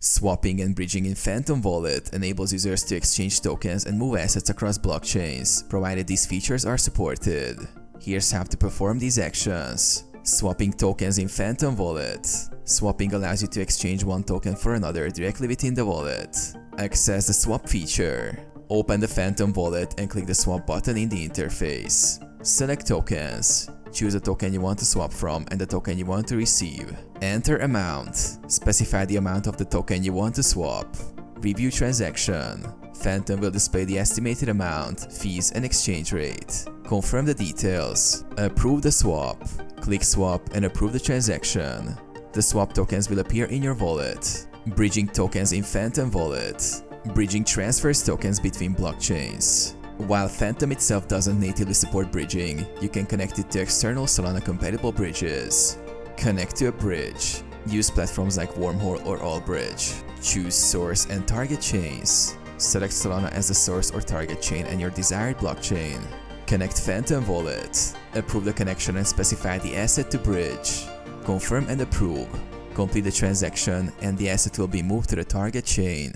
Swapping and bridging in Phantom Wallet enables users to exchange tokens and move assets across blockchains, provided these features are supported. Here's how to perform these actions. Swapping tokens in Phantom Wallet. Swapping allows you to exchange one token for another directly within the wallet. Access the swap feature. Open the Phantom Wallet and click the swap button in the interface. Select tokens. Choose a token you want to swap from and the token you want to receive. Enter amount. Specify the amount of the token you want to swap. Review transaction. Phantom will display the estimated amount, fees, and exchange rate. Confirm the details. Approve the swap. Click swap and approve the transaction. The swap tokens will appear in your wallet. Bridging tokens in Phantom Wallet. Bridging transfers tokens between blockchains. While Phantom itself doesn't natively support bridging, you can connect it to external Solana-compatible bridges. Connect to a bridge. Use platforms like Wormhole or Allbridge. Choose source and target chains. Select Solana as the source or target chain and your desired blockchain. Connect Phantom Wallet. Approve the connection and specify the asset to bridge. Confirm and approve. Complete the transaction and the asset will be moved to the target chain.